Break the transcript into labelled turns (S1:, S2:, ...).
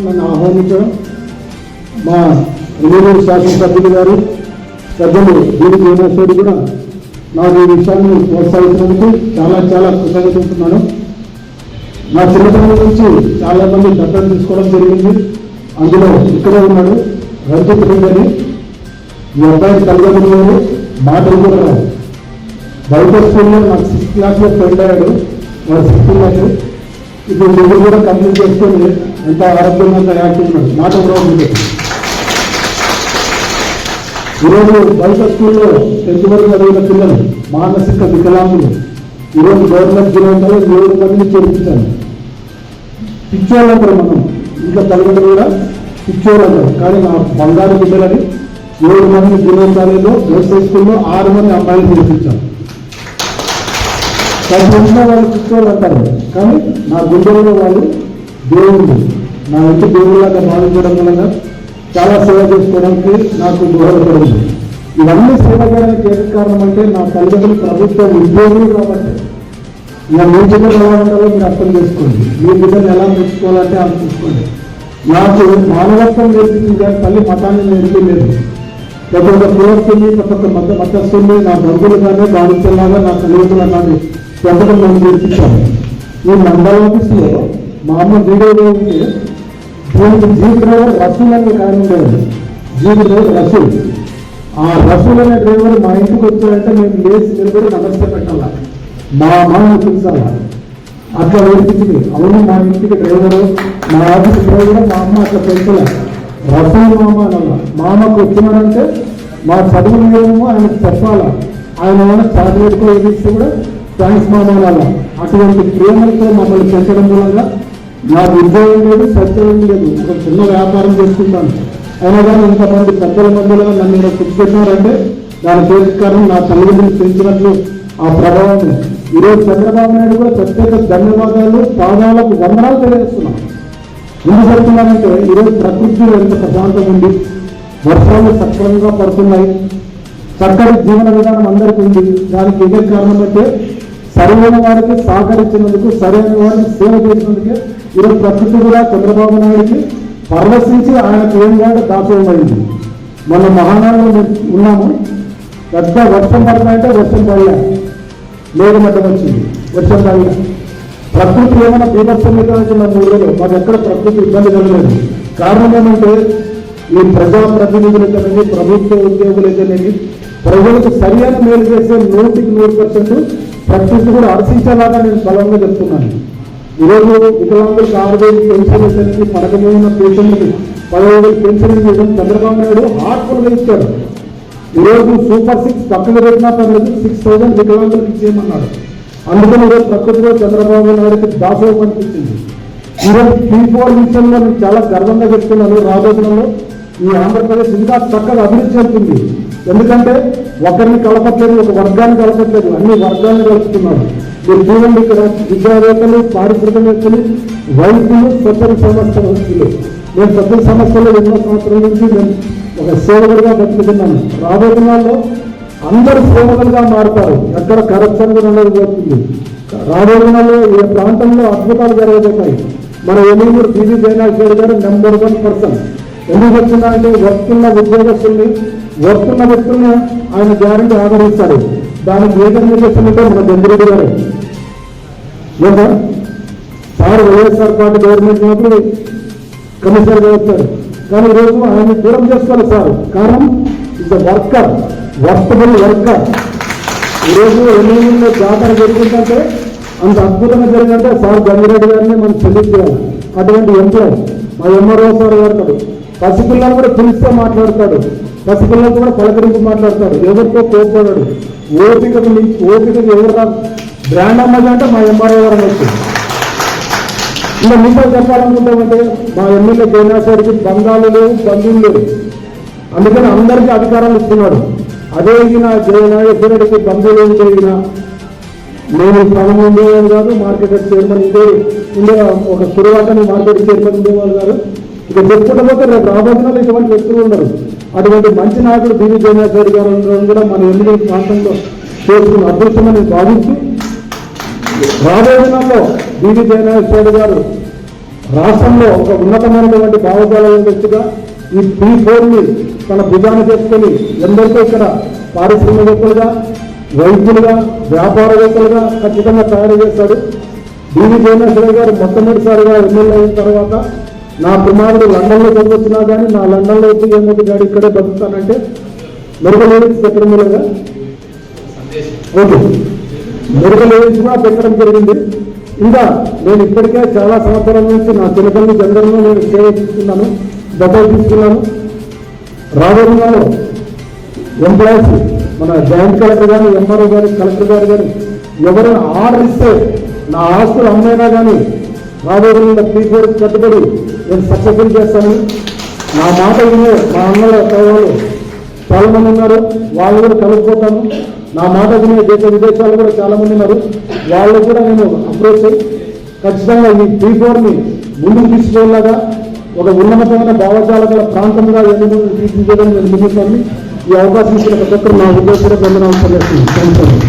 S1: నన్ను ఆహ్వానించడం, మా ఎమ్మెల్యే శాసనసభ్యులు గారు పెద్దలు దీని శ్రీనివాసరెడ్డి కూడా నాకు ఈ విషయాన్ని ప్రోత్సహించినందుకు చాలా చాలా కృతజ్ఞతలు. నా చిన్నతనం నుంచి చాలా మంది దత్తత తీసుకోవడం జరిగింది. అందులో ఇక్కడే ఉన్నాడు రంజిత్ రెడ్డి అని. ఈ అబ్బాయి తల్లిదండ్రులు మాటలు కూడా రావు. బయట స్కూల్లో నాకు 6th క్లాస్లో ఫ్రెండ్ అయ్యాడు. వాడు 6th క్లాస్. ఇప్పుడు డిగ్రీ కూడా కంప్లీట్ చేసుకొని ఎంత ఆరోగ్యంగా యాక్టివ్ ఉన్నాడు. మాటలు రావు. ఈరోజు బయట స్కూల్లో 10th వరకు చదివిన పిల్లలు మానసిక వికలాంగులు ఈరోజు గవర్నమెంట్ జిల్లాలో 7 మందిని చేర్పించాలి. పిచ్చోళ్ళు అంటారు, మనం ఇంకా తల్లిదండ్రులు కూడా పిచ్చోళ్ళు అంటారు. కానీ నా బంగారు బిడ్డలని 7 మంది జిల్లా కాలేజీలో వ్యవసాయ స్కూల్లో 6 మంది అమ్మాయిలు చేర్పించాను. ఇంట్లో వాళ్ళు పిచ్చోళ్ళు అంటారు, కానీ నా గుండెల్లో వాళ్ళు దేవుళ్ళు, నా ఇంటి దేవుళ్ళగా భావించడం వలన చాలా సేవ చేసుకోవడానికి నాకు దోహదపడింది. ఇవన్నీ సేవ చేయడానికి ఏ కారణం అంటే నా తల్లిదండ్రులు ప్రభుత్వ ఉద్యోగులు కాబట్టి. ఇలా మీ బిడ్డలు ఎలా ఉండాలో మీరు అర్థం చేసుకోండి. మీ బిడ్డలు ఎలా నేర్చుకోవాలంటే అర్థం చేసుకోండి. నాకు మానవత్వం నేర్పించింది కానీ తల్లి మతాన్ని నేర్పించలేదు. ప్రతి ఒక్క కులస్తుంది, ప్రతి ఒక్క మతస్తుంది. నా బంధువులు కానీ బాధితులాగా నా తల్లిదండ్రులు కానీ పెంచడం నేను నేర్పించాను. ఈ మండల ఆఫీసులో మా అమ్మ వీడియోలో ఉంటే దీనికి జీప్ డ్రైవర్ రసూల్ అనే కారణం ఉండేది. Jeep driver Rasool. ఆ రసూల్ అనే డ్రైవర్ మా ఇంటికి వచ్చాడంటే మేము లేచి నిలబడి నమస్తే పెట్టాలా, మా అమ్మని పిలిచాలా, అట్లా నేర్పించింది. అవును, మా ఇంటికి డ్రైవరు, మా ఆఫీస్ డ్రైవర్ మా అమ్మ అట్లా పెంచలే. రసూల్ మామ అనల్లా. మా అమ్మకు వచ్చినాడంటే మా చదువులు ఏమో ఆయనకు చెప్పాలా. ఆయన ఏమైనా చాక్లెట్కో ఏదిస్తే కూడా థ్యాంక్స్ మామ అనాలా. అటువంటి ప్రేమలతో మమ్మల్ని పెంచడం మూలంగా నాకు ఉద్యోగం లేదు, సత్యం లేదు. ఒక చిన్న వ్యాపారం చేసుకుంటాను. అయినా కానీ ఇంతమంది పెద్దల మధ్యలో నన్ను ఇలా కూర్చుపెట్టినారంటే దాని కారణం నా తల్లిదండ్రులు పెంచినట్లు ఆ ప్రభావం. ఈరోజు చంద్రబాబు నాయుడు కూడా ప్రత్యేక ధన్యవాదాలు, పాదాలకు వందనాలు తెలియజేస్తున్నాను. ఎందుకు చెప్తున్నానంటే ఈరోజు ప్రకృతిలో ఎంత ప్రశాంతంగా ఉంది, వర్షాలు సక్రమంగా పడుతున్నాయి, చక్కటి జీవన విధానం అందరికీ ఉంది. దానికి ఇదే కారణం అంటే సరైన వారికి సహకరించినందుకు, సరైన వారికి సేవ చేసినందుకే ఈరోజు ప్రకృతి కూడా చంద్రబాబు నాయుడికి పరవశించి ఆయనకు ఏం కాదు దాసోహమైంది. మన మహానాడులో ఉన్నాము, పెద్ద వర్షం పడుతుందంటే వర్షం పడలే, మేఘమట్టం వచ్చింది, వర్షం పడలే. ప్రకృతి ఏమైనా బీభత్సం మన ఊళ్ళో మాకు ఎక్కడ ప్రకృతి ఇబ్బంది కలగలేదు. కారణం ఏమంటే ఈ ప్రజాప్రతినిధులైతేనేది, ప్రభుత్వ ఉద్యోగులైతేనేది ప్రజలకు సరైన మేలు చేసే 100% ప్రకృతి కూడా హర్షించేలాగా నేను బలంగా చెప్తున్నాను. ఈరోజు వికలాంగులకు 6,000 పెన్షన్ అనేది, పడకమైన పేషెంట్కి 10,000 పెన్షన్ చేయడం చంద్రబాబు నాయుడు హార్ట్ఫుల్గా ఇచ్చాడు. ఈరోజు సూపర్ 6 పక్కన పెట్టినా పర్లేదు, 6,000 వికలాంగులకు ఇచ్చేయమన్నాడు. అందుకని ఈరోజు ప్రకృతిలో చంద్రబాబు నాయుడికి దాసోహం అనిపించింది. ఈరోజు P4 విషయంలో నేను చాలా గర్వంగా చెప్తున్నాను. రాబోతులలో ఈ ఆంధ్రప్రదేశ్ ఇంకా చక్కగా అభివృద్ధి చెందుతుంది. ఎందుకంటే ఒకరిని కలపట్లేదు, ఒక వర్గాన్ని కలపట్లేదు, అన్ని వర్గాన్ని కలుపుతున్నారు. మీరు చూడండి, ఇక్కడ విద్యావేత్తలు, పారిశ్రామికవేత్తలు, వైద్యులు, స్వచ్ఛంద సంస్థలు. నేను స్వచ్ఛంద సంస్థల్లో ఎన్నో సంవత్సరాల నుంచి నేను ఒక సేవకుడిగా బతుకుతున్నాను. రాబోతుల్లో అందరూ సేవకులుగా మారుతారు. ఎక్కడ కరప్షన్ కూడా ఉండకపోతుంది. రాబోతుల్లో ఈ ప్రాంతంలో అద్భుతాలు జరగబోతాయి. మన ఎమ్మెల్యే బీవీ జయనాథ్ గారు నెంబర్ 1 పర్సన్. ఎందుకు చెప్తున్నా అంటే వస్తున్న ఉద్యోగస్తుల్ని, వస్తున్న వ్యక్తుల్ని ఆయన గ్యారెంటీ ఆదరిస్తాడు. దానికి ఏ కమ్యూనికేషన్ అంటే మన చంద్రుడి గారు లేదా సార్ వైఎస్ఆర్ పార్టీ గవర్నమెంట్ ఉన్నప్పుడు కమిషనర్గా వచ్చారు. కానీ ఈరోజు ఆయన దూరం చేసుకోవాలి సార్. కారణం is the worker, workable worker. ఈరోజు ఎమ్మెల్యేలో జాతర జరుగుతుందంటే అంత అద్భుతంగా జరిగిందంటే సార్ గంగిరెడ్డి గారిని మనం చెల్లించాలి. అటువంటి ఎంప్లాయ్ మా ఎంఆర్ఓ సార్ గారు పసిపిల్లలు కూడా పిలిస్తే మాట్లాడతాడు, పసిపిల్లలతో కూడా పలకరించి మాట్లాడతాడు, ఎవరితో కోపడాడు. ఓపికకు ఎవరు బ్రాండ్ అమ్మది అంటే మా ఎంఆర్ఓ గారు వచ్చింది. ఇంకా మీతో చెప్పాలనుకుంటామంటే మా ఎమ్మెల్యే జయనాథ్ బంధాలు లేవు, బంధువులు లేవు. అందుకని అందరికీ అధికారాలు ఇస్తున్నాడు. అదే ఈయన జయనాథ్ బంధువులు జరిగిన నేను స్థానం ఉండేవాళ్ళు కాదు, మార్కెట్ చైర్మన్ ఉండే ఒక కురువాటని మార్కెట్ చైర్మన్ ఉండేవాళ్ళు కాదు. ఇక చెప్పుకుంటే రేపు రాబోతున్న ఇటువంటి వ్యక్తులు ఉండరు. అటువంటి మంచి నాయకుడు బీవీ జయనాథ్ రెడ్డి గారు కూడా మన ఎమ్మెల్యే ప్రాంతంలో చేసుకున్న అదృష్టమని భావిస్తూ రాబోతున్నలో బీవీ జయనాథ్ రెడ్డి గారు రాష్ట్రంలో ఒక ఉన్నతమైనటువంటి భావజాల వ్యక్తిగా ఈ P4ని తన భుజాన చేసుకొని ఎందరికో ఇక్కడ పారిశ్రామికవేత్తలుగా, వైద్యులుగా, వ్యాపారవేత్తలుగా ఖచ్చితంగా తయారు చేశాడు. డివి జయనేశ్వర గారు మొట్టమొదటిసారిగా ఎమ్మెల్యే అయిన తర్వాత నా కుమారుడు లండన్లో చదువుతున్నా కానీ నా లండన్లో వచ్చి ఏమవుతుంది గాడి ఇక్కడే బతుకుతానంటే మెడికల్ ఎయిడ్స్ పెట్టడం మూలంగా ఓకే మెడికల్ ఎయిడ్స్ కూడా పెట్టడం జరిగింది. ఇంకా నేను ఇప్పటికే చాలా సంవత్సరాల నుంచి నా చిన్నపల్లి జనరల్లో నేను సేవ తీసుకున్నాను, దత్తత తీసుకున్నాను. రాబోయేలో ఎంప్లాయీస్ మన జాయింట్ కలెక్టర్ కానీ, ఎంఆర్ఓ కానీ, కలెక్టర్ గారు కానీ ఎవరైనా ఆర్డర్ ఇస్తే నా ఆస్తులు అమ్మైనా కానీ రాబోయే P4 కట్టుబడి నేను సక్సెస్ఫుల్ చేస్తాను. నా మాట వినే మా అన్నల సోదరులు చాలా మంది ఉన్నారు, వాళ్ళు కూడా కలుపుకోతాను. నా మాట వినే దేశ విదేశాలు కూడా చాలా మంది ఉన్నారు, వాళ్ళు కూడా నేను అప్రోచ్ అయ్యి ఖచ్చితంగా ఈ P4ని ముందుకు తీసుకునేలాగా ఒక ఉన్నతమైన భావజాలకుల ప్రాంతంగా తీర్చిదిద్దడం నేను ముందుకు ఈ అవకాశం ఇచ్చిన ప్రతి ఒక్కరు నా ఉద్దేశంలో ధన్యవాదాలు.